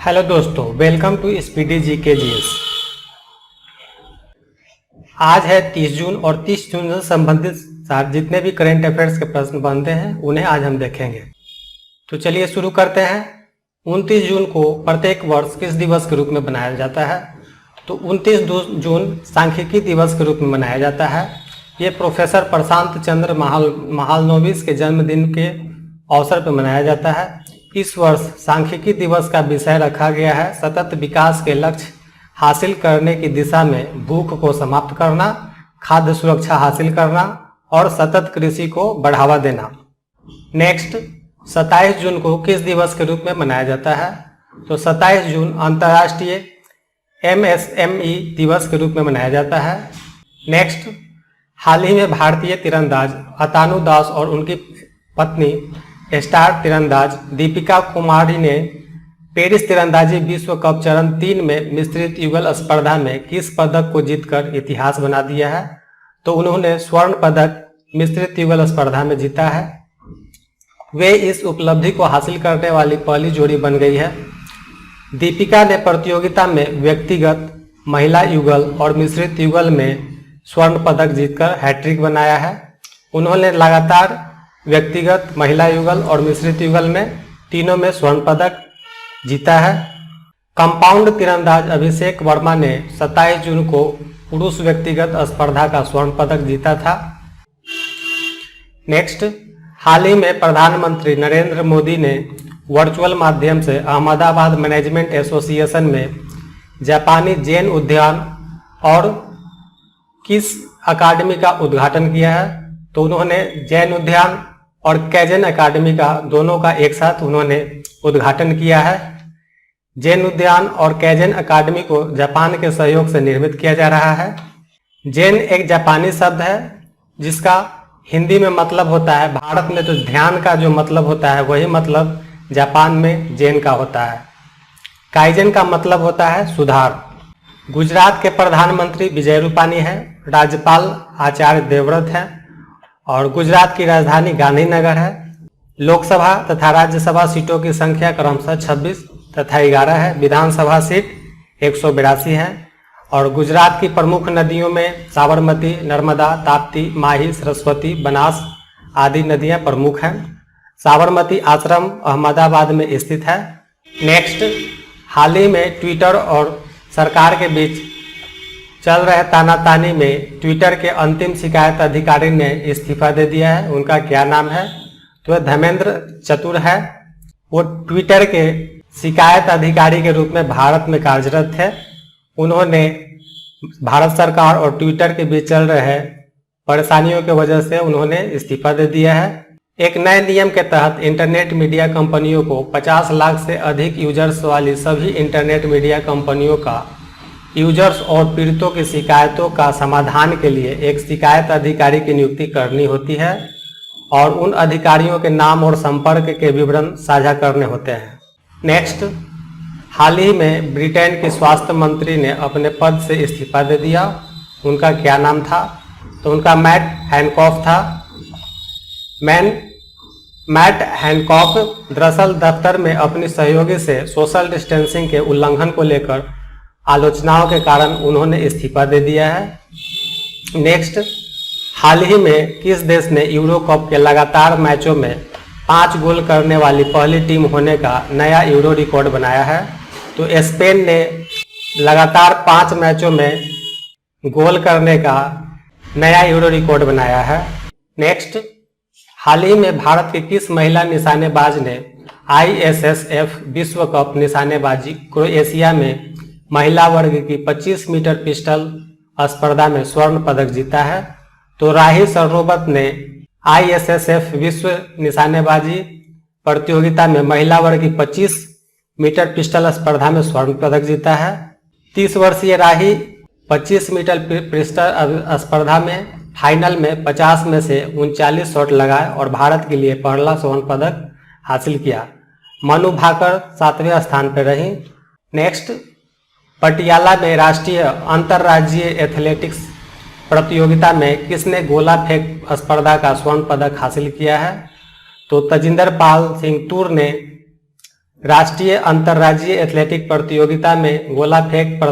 Hello दोस्तों, welcome to speedy GK GS. आज है 30 जून और 30 जून से संबंधित जितने भी करंट अफेयर्स के प्रश्न बनते हैं उन्हें आज हम देखेंगे। तो चलिए शुरू करते हैं। 29 जून को प्रत्येक वर्ष किस दिवस के रूप में मनाया जाता है? तो 29 जून सांख्यिकी दिवस के रूप में मनाया जाता है। ये प्रोफेसर प्रशांत चंद्र महालनोबिस के जन्मदिन के अवसर पर मनाया जाता है। इस वर्ष सांख्यिकी दिवस का विषय रखा गया है सतत विकास के लक्ष्य हासिल करने की दिशा में भूख को समाप्त करना, खाद्य सुरक्षा हासिल करना और सतत कृषि को बढ़ावा देना। नेक्स्ट, 27 जून को किस दिवस के रूप में मनाया जाता है? तो 27 जून अंतर्राष्ट्रीय MSME दिवस के रूप में मनाया जाता है। नेक्स्ट, हाल ही में भारतीय तीरंदाज अतानु दास और उनकी पत्नी स्टार तीरंदाज दीपिका कुमारी ने पेरिस तीरंदाजी विश्व कप चरण 3 में मिश्रित युगल स्पर्धा में किस पदक को जीतकर इतिहास बना दिया है? तो उन्होंने स्वर्ण पदक मिश्रित युगल स्पर्धा में जीता है। वे इस उपलब्धि को हासिल करने वाली पहली जोड़ी बन गई है। दीपिका ने प्रतियोगिता में व्यक्तिगत, महिला युगल और मिश्रित युगल में स्वर्ण पदक जीतकर हैट्रिक बनाया है। उन्होंने लगातार व्यक्तिगत, महिला युगल और मिश्रित युगल में तीनों में स्वर्ण पदक जीता है। कंपाउंड तीरंदाज अभिषेक वर्मा ने 27 जून को पुरुष व्यक्तिगत स्पर्धा का स्वर्ण पदक जीता था। नेक्स्ट, हाल ही में प्रधानमंत्री नरेंद्र मोदी ने वर्चुअल माध्यम से अहमदाबाद मैनेजमेंट एसोसिएशन में जापानी जैन उद्यान और किस अकादमी का उद्घाटन किया है? तो उन्होंने जैन उद्यान और कैजन अकादमी का दोनों का एक साथ उन्होंने उद्घाटन किया है। जैन उद्यान और कैजन अकादमी को जापान के सहयोग से निर्मित किया जा रहा है। जैन एक जापानी शब्द है जिसका हिंदी में मतलब होता है, भारत में तो ध्यान का जो मतलब होता है वही मतलब जापान में जैन का होता है। काइजन का मतलब होता है सुधार। गुजरात के प्रधानमंत्री विजय रूपानी हैं, राज्यपाल आचार्य देवव्रत हैं और गुजरात की राजधानी गांधीनगर है। लोकसभा तथा राज्यसभा सीटों की संख्या क्रमशः 26 तथा 11 है। विधानसभा सीट 182 है और गुजरात की प्रमुख नदियों में साबरमती, नर्मदा, ताप्ती, माही, सरस्वती, बनास आदि नदियां प्रमुख हैं। साबरमती आश्रम अहमदाबाद में स्थित है। नेक्स्ट, हाल ही में ट्विटर और सरकार के बीच चल रहे तानातानी में ट्विटर के अंतिम शिकायत अधिकारी ने इस्तीफा दे दिया है। उनका क्या नाम है? तो धर्मेंद्र चतुर है। वो ट्विटर के शिकायत अधिकारी के रूप में भारत में कार्यरत थे। उन्होंने भारत सरकार और ट्विटर के बीच चल रहे परेशानियों की वजह से उन्होंने इस्तीफा दे दिया है। एक नए नियम के तहत इंटरनेट मीडिया कंपनियों को 50 लाख से अधिक यूजर्स वाली सभी इंटरनेट मीडिया कंपनियों का यूजर्स और पीड़ितों की शिकायतों का समाधान के लिए एक शिकायत अधिकारी की नियुक्ति करनी होती है और उन अधिकारियों के नाम और संपर्क के विवरण साझा करने होते हैं। नेक्स्ट, हाल ही में ब्रिटेन के स्वास्थ्य मंत्री ने अपने पद से इस्तीफा दे दिया। उनका क्या नाम था? तो उनका मैट हैनकॉक था। मैट हैनकॉक दरअसल दफ्तर में अपनी सहयोगी से सोशल डिस्टेंसिंग के उल्लंघन को लेकर आलोचनाओं के कारण उन्होंने इस्तीफा दे दिया है। नेक्स्ट, हाल ही में किस देश ने यूरो कप के लगातार मैचों में 5 गोल करने वाली पहली टीम होने का नया यूरो रिकॉर्ड बनाया है? तो स्पेन ने लगातार 5 मैचों में गोल करने का नया यूरो रिकॉर्ड बनाया है। नेक्स्ट, हाल ही में भारत की किस महिला निशानेबाज ने ISSF विश्व कप निशानेबाजी क्रोएशिया में महिला वर्ग की 25 मीटर पिस्टल स्पर्धा में स्वर्ण पदक जीता है? तो राही सरनोबत ने ISSF विश्व निशानेबाजी प्रतियोगिता में महिला वर्ग की 25 मीटर पिस्टल स्पर्धा में स्वर्ण पदक जीता है। 30 वर्षीय राही 25 मीटर पिस्टल स्पर्धा में फाइनल में 50 में से 39 शॉट लगाए और भारत के लिए पहला स्वर्ण पदक हासिल किया। मनु भाकर 7वें स्थान पर रही। नेक्स्ट, पटियाला में राष्ट्रीय अंतर्राज्यीय एथलेटिक्स प्रतियोगिता में किसने गोला फेंक स्पर्धा का स्वर्ण पदक हासिल किया है? तो तजिंदर पाल सिंह तूर ने राष्ट्रीय अंतर्राज्यीय एथलेटिक प्रतियोगिता में गोला फेंक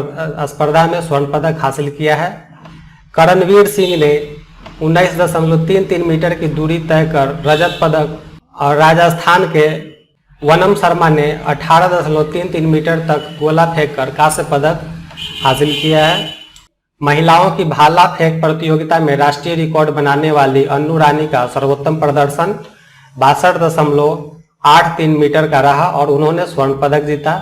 स्पर्धा में स्वर्ण पदक हासिल किया है। करणवीर सिंह ने 19.33 मीटर की दूरी तय कर रजत पदक और राजस्थान के वनम शर्मा ने 18.33 मीटर तक गोला फेंककर कांस्य पदक हासिल किया है। महिलाओं की भाला फेंक प्रतियोगिता में राष्ट्रीय रिकॉर्ड बनाने वाली अन्नू रानी का सर्वोत्तम प्रदर्शन 62.83 मीटर का रहा और उन्होंने स्वर्ण पदक जीता।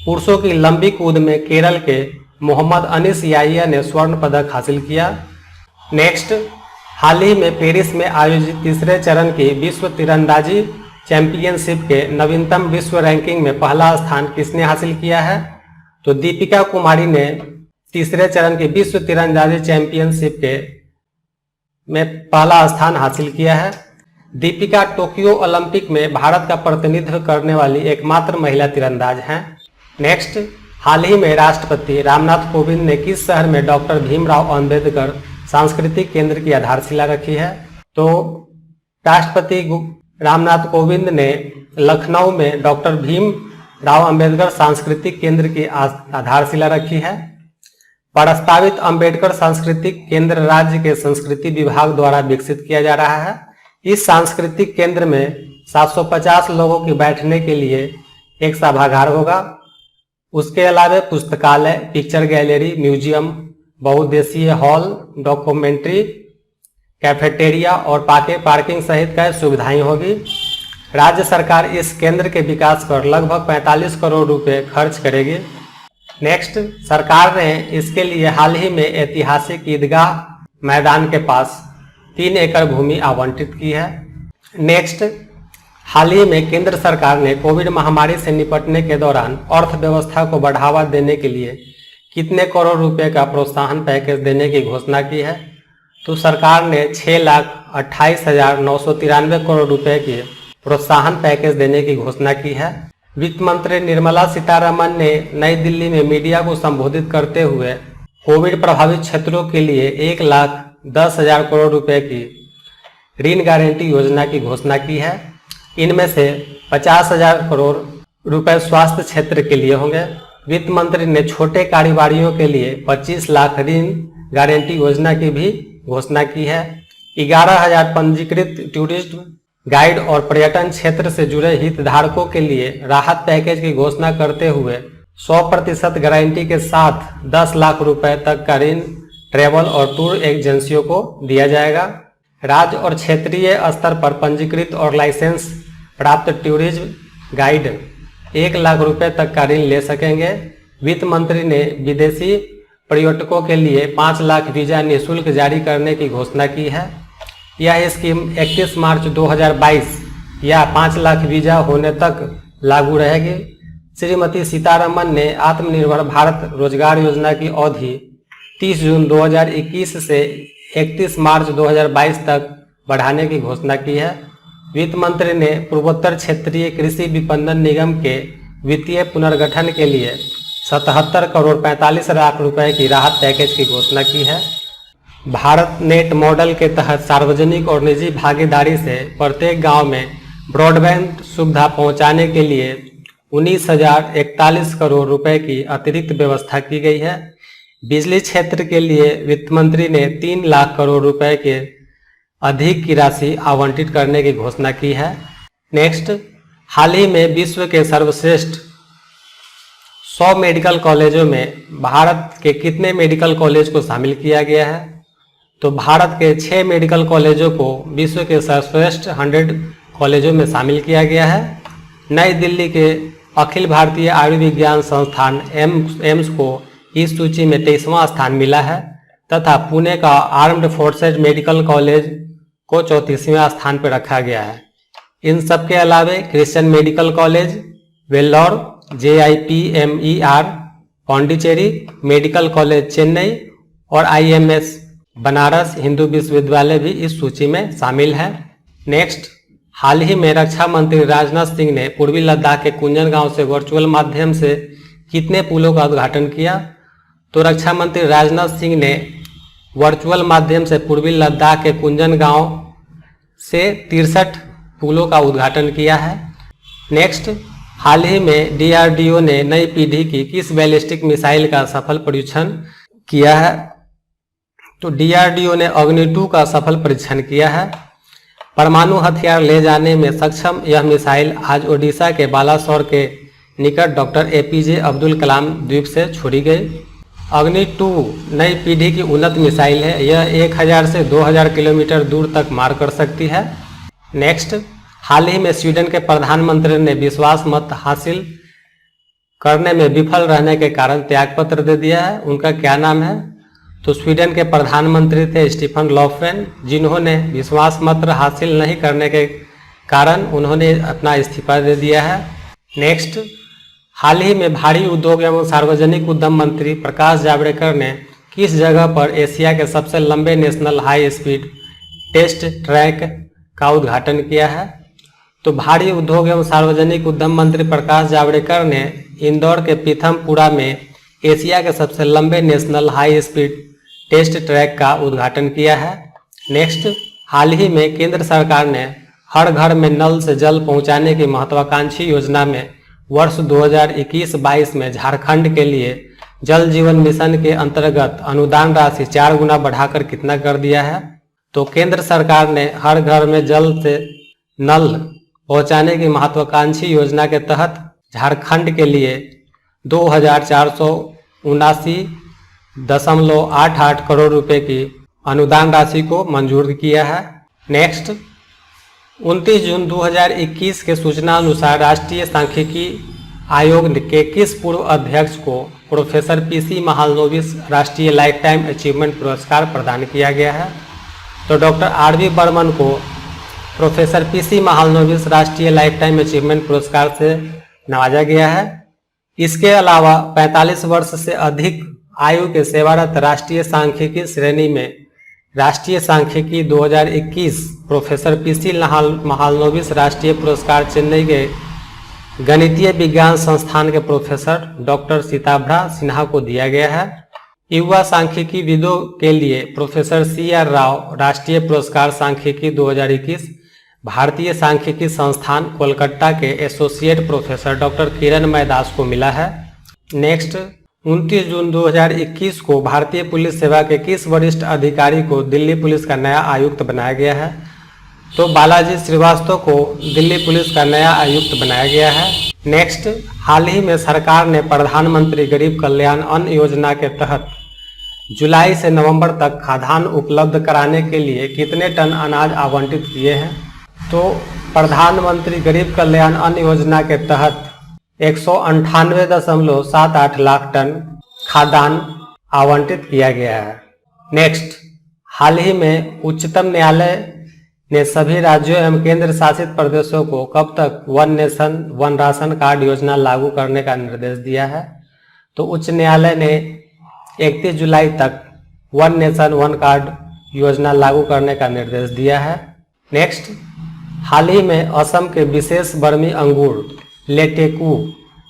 पुरुषों की लंबी कूद में केरल के मोहम्मद अनीस याहिया ने स्वर्ण पदक हासिल किया। नेक्स्ट, हाल ही में पेरिस में आयोजित तीसरे चरण की विश्व तीरंदाजी चैंपियनशिप के नवीनतम विश्व रैंकिंग में पहला स्थान किसने हासिल किया है? तो दीपिका कुमारी ने तीसरे चरण की विश्व तीरंदाजी चैंपियनशिप में पहला स्थान हासिल किया है। दीपिका टोक्यो ओलंपिक में भारत का प्रतिनिधित्व करने वाली एकमात्र महिला तीरंदाज हैं। नेक्स्ट, हाल ही में राष्ट्रपति रामनाथ कोविंद ने किस शहर में डॉक्टर भीमराव अंबेडकर सांस्कृतिक केंद्र की आधारशिला रखी है? तो राष्ट्रपति रामनाथ कोविंद ने लखनऊ में डॉक्टर भीमराव अंबेडकर सांस्कृतिक केंद्र की आधारशिला रखी है। प्रस्तावित अंबेडकर सांस्कृतिक केंद्र राज्य के संस्कृति विभाग द्वारा विकसित किया जा रहा है। इस सांस्कृतिक केंद्र में 750 लोगों की बैठने के लिए एक सभागार होगा। उसके अलावा पुस्तकालय, पिक्चर गैलरी, म्यूजियम, बहुउद्देशीय हॉल, डॉक्यूमेंट्री, कैफेटेरिया और पार्किंग सहित कई सुविधाएं होगी। राज्य सरकार इस केंद्र के विकास पर लगभग 45 करोड़ रुपए खर्च करेगी। नेक्स्ट, सरकार ने इसके लिए हाल ही में ऐतिहासिक ईदगाह मैदान के पास 3 एकड़ भूमि आवंटित की है। नेक्स्ट, हाल ही में केंद्र सरकार ने कोविड महामारी से निपटने के दौरान अर्थव्यवस्था को बढ़ावा देने के लिए कितने करोड़ रुपए का प्रोत्साहन पैकेज देने की घोषणा की है? तो सरकार ने 6,28,993 करोड़ रुपए के प्रोत्साहन पैकेज देने की घोषणा की है। वित्त मंत्री निर्मला सीतारमण ने नई दिल्ली में मीडिया को संबोधित करते हुए कोविड प्रभावित क्षेत्रों के लिए 1,10,000 करोड़ रुपए की ऋण गारंटी योजना की घोषणा की है। इनमें से 50,000 करोड़ रुपए स्वास्थ्य क्षेत्र के लिए होंगे। वित्त मंत्री ने छोटे कारोबारियों के लिए 25 लाख ऋण गारंटी योजना की भी घोषणा की है। 11,000 पंजीकृत टूरिस्ट गाइड और पर्यटन क्षेत्र से जुड़े हितधारकों के लिए राहत पैकेज की घोषणा करते हुए 100% गारंटी के साथ 10 लाख रुपए तक का ऋण ट्रैवल और टूर एजेंसियों को दिया जाएगा। राज्य और क्षेत्रीय स्तर पर पंजीकृत और लाइसेंस प्राप्त टूरिज्म गाइड 1 लाख रुपए तक का ऋण ले सकेंगे। वित्त मंत्री ने विदेशी पर्यटकों के लिए 5 लाख वीजा निःशुल्क जारी करने की घोषणा की है। यह स्कीम 31 मार्च 2022 या 5 लाख वीजा होने तक लागू रहेगी। श्रीमती सीतारमण ने आत्मनिर्भर भारत रोजगार योजना की अवधि 30 जून 2021 से 31 मार्च 2022 तक बढ़ाने की घोषणा की है। वित्त मंत्री ने पूर्वोत्तर क्षेत्रीय कृषि विपणन निगम के वित्तीय पुनर्गठन के लिए 77 करोड़ 45 लाख रुपए की राहत पैकेज की घोषणा की है। भारत नेट मॉडल के तहत सार्वजनिक और निजी भागीदारी से प्रत्येक गांव में ब्रॉडबैंड सुविधा पहुंचाने के लिए 19,041 करोड़ रुपए की अतिरिक्त व्यवस्था की गई है। बिजली क्षेत्र के लिए वित्त मंत्री ने 3 लाख करोड़ रुपए के अधिक की राशि आवंटित करने की घोषणा की है। नेक्स्ट, हाल ही में विश्व के सर्वश्रेष्ठ 100 मेडिकल कॉलेजों में भारत के कितने मेडिकल कॉलेज को शामिल किया गया है? तो भारत के 6 मेडिकल कॉलेजों को विश्व के सर्वश्रेष्ठ 100 कॉलेजों में शामिल किया गया है। नई दिल्ली के अखिल भारतीय आयुर्विज्ञान संस्थान एम्स को इस सूची में 23वां स्थान मिला है तथा पुणे का आर्म्ड फोर्सेज मेडिकल कॉलेज को 34वें स्थान पर रखा गया है। इन सब के अलावा Christian medical college Vellore, JIPMER Pondicherry, medical college Chennai और IMS बनारस हिंदू विश्वविद्यालय भी इस सूची में शामिल है। नेक्स्ट, हाल ही में रक्षा मंत्री राजनाथ सिंह ने पूर्वी लद्दाख के कुंजन गांव से वर्चुअल माध्यम से कितने पुलों का उद्घाटन किया? तो रक्षा मंत्री राजनाथ सिंह ने वर्चुअल माध्यम से पूर्वी लद्दाख के कुंजन गांव से 63 पुलों का उद्घाटन किया है। नेक्स्ट, हाल ही में डीआरडीओ ने नई पीढ़ी की किस बैलिस्टिक मिसाइल का सफल परीक्षण किया है? तो डीआरडीओ ने अग्नि 2 का सफल परीक्षण किया है। परमाणु हथियार ले जाने में सक्षम यह मिसाइल आज ओडिशा के बालासोर के निकट डॉक्टर एपीजे अब्दुल कलाम द्वीप से छोड़ी गई। अग्नि 2 नई पीढ़ी की उन्नत मिसाइल है। यह 1000 से 2000 किलोमीटर दूर तक मार कर सकती है। नेक्स्ट, हाल ही में स्वीडन के प्रधानमंत्री ने विश्वास मत हासिल करने में विफल रहने के कारण त्यागपत्र दे दिया है। उनका क्या नाम है? तो स्वीडन के प्रधानमंत्री थे स्टीफन लोफवेन, जिन्होंने विश्वास मत हासिल नहीं करने के कारण उन्होंने अपना इस्तीफा दे दिया है। नेक्स्ट, हाल ही में भारी उद्योग एवं सार्वजनिक उद्यम मंत्री प्रकाश जावड़ेकर ने किस जगह पर एशिया के सबसे लंबे national high speed test track का उद्घाटन किया है? तो भारी उद्योग एवं सार्वजनिक उद्यम मंत्री प्रकाश जावड़ेकर ने इंदौर के पीथमपुरा में एशिया के सबसे लंबे national high speed test track का उद्घाटन किया है। नेक्स्ट, हाल ही में केंद्र सरकार ने हर घर में नल से जल पहुंचाने की महत्वाकांक्षी योजना में वर्ष 2021-22 में झारखंड के लिए जल जीवन मिशन के अंतर्गत अनुदान राशि 4 गुना बढ़ाकर कितना कर दिया है? तो केंद्र सरकार ने हर घर में जल से नल पहुंचाने की महत्वाकांक्षी योजना के तहत झारखंड के लिए 2479.88 करोड़ रुपए की अनुदान राशि को मंजूर किया है। नेक्स्ट, 29 जून 2021 के सूचना अनुसार राष्ट्रीय सांख्यिकी आयोग के किस पूर्व अध्यक्ष को प्रोफेसर पीसी महालनोबिस राष्ट्रीय लाइफ टाइम अचीवमेंट पुरस्कार प्रदान किया गया है? तो डॉक्टर आर.वी. बर्मन को प्रोफेसर पीसी महालनोबिस राष्ट्रीय लाइफ टाइम अचीवमेंट पुरस्कार से नवाजा गया है। इसके अलावा 45 वर्ष से अधिक आयु के सेवारत राष्ट्रीय सांख्यिकी श्रेणी में राष्ट्रीय सांख्यिकी 2021 प्रोफेसर पीसी महालनोबिस राष्ट्रीय पुरस्कार चेन्नई के गणितीय विज्ञान संस्थान के प्रोफेसर डॉक्टर सीताभा सिन्हा को दिया गया है। युवा सांख्यिकी विदों के लिए प्रोफेसर C.R. राव राष्ट्रीय पुरस्कार सांख्यिकी 2021 भारतीय सांख्यिकी संस्थान कोलकाता के एसोसिएट प्रोफेसर डॉक्टर किरण मैदास को मिला है। नेक्स्ट, 29 जून 2021 को भारतीय पुलिस सेवा के किस वरिष्ठ अधिकारी को दिल्ली पुलिस का नया आयुक्त बनाया गया है? तो बालाजी श्रीवास्तव को दिल्ली पुलिस का नया आयुक्त बनाया गया है। नेक्स्ट, हाल ही में सरकार ने प्रधानमंत्री गरीब कल्याण अन्न योजना के तहत जुलाई से नवंबर तक खाद्यान्न उपलब्ध कराने के लिए कितने टन अनाज आवंटित किए हैं? तो प्रधानमंत्री गरीब कल्याण अन्न योजना के तहत 198.78 लाख टन खाद्यान्न आवंटित किया गया है। नेक्स्ट, हाल ही में उच्चतम न्यायालय ने सभी राज्यों एवं केंद्र शासित प्रदेशों को कब तक one nation one ration card योजना लागू करने का निर्देश दिया है? तो उच्च न्यायालय ने 31 जुलाई तक वन नेशन वन कार्ड योजना लागू करने का निर्देश दिया है। नेक्स्ट, हाल ही में असम के विशेष बर्मी अंगूर लेटेकू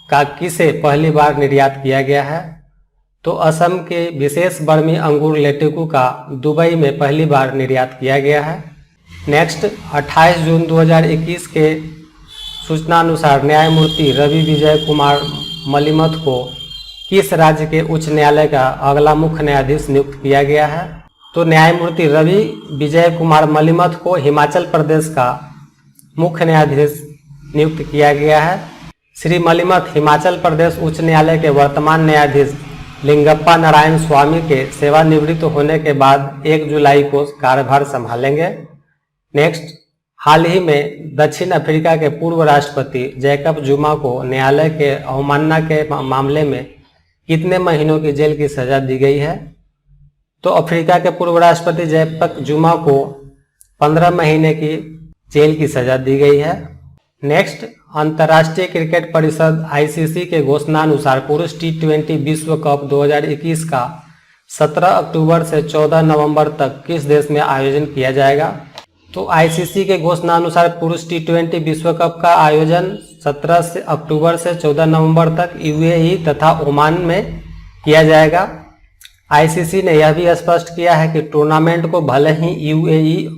का किसे पहली बार निर्यात किया गया है? तो असम के विशेष बर्मी अंगूर लेटेकू का दुबई में पहली बार निर्यात किया गया है। नेक्स्ट, 28 जून 2021 के सूचना अनुसार न्यायमूर्ति रवि विजय कुमार मलिमथ को किस राज्य के उच्च न्यायालय का अगला मुख्य न्यायाधीश नियुक्त किया गया है? तो न्यायमूर्ति रवि विजय कुमार मलिमथ को हिमाचल प्रदेश का मुख्य न्यायाधीश नियुक्त किया गया है। श्री मलिमथ हिमाचल प्रदेश उच्च न्यायालय के वर्तमान न्यायाधीश लिंगप्पा नारायण स्वामी के सेवानिवृत्त होने के बाद 1 जुलाई को कार्यभार संभालेंगे। नेक्स्ट, हाल ही में दक्षिण अफ्रीका के पूर्व राष्ट्रपति जैकब जुमा को न्यायालय के अवमानना के मामले में कितने महीनों की जेल की सजा दी गई है? तो अफ्रीका के पूर्व राष्ट्रपति जैकब जुमा को 15 महीने की जेल की सजा दी गई है। नेक्स्ट, अंतर्राष्ट्रीय क्रिकेट परिषद ICC के घोषणानुसार पुरुष T20 विश्व कप 2021 का 17 अक्टूबर से 14 नवंबर तक किस देश में आयोजन किया जाएगा? तो ICC के घोषणानुसार पुरुष T20 विश्व कप का आयोजन 17 अक्टूबर से 14 नवंबर तक UAE तथा ओमान में किया जाएगा। ICC ने यह भी स्पष्ट किया है कि टूर्नामेंट को भले ही UAE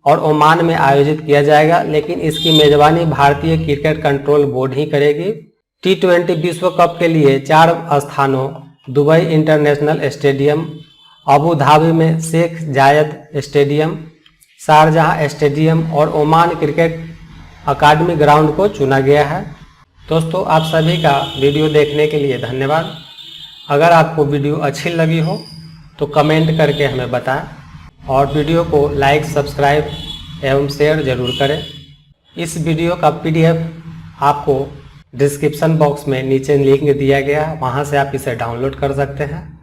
और ओमान में आयोजित किया जाएगा, लेकिन इसकी मेजबानी भारतीय क्रिकेट कंट्रोल बोर्ड ही करेगी। T20 विश्व कप के लिए 4 स्थानों Dubai international stadium, Abu Dhabi में Sheikh Zayed stadium, Sharjah stadium और ओमान क्रिकेट अकादमी ग्राउंड को चुना गया है। दोस्तों, आप सभी का वीडियो देखने के लिए धन्यवाद। अगर आपको वीडियो अच्छी लगी हो तो कमेंट करके हमें बताएं और वीडियो को लाइक, सब्सक्राइब एवं शेयर जरूर करें। इस वीडियो का PDF आपको डिस्क्रिप्शन बॉक्स में नीचे लिंक दिया गया है, वहां से आप इसे डाउनलोड कर सकते हैं।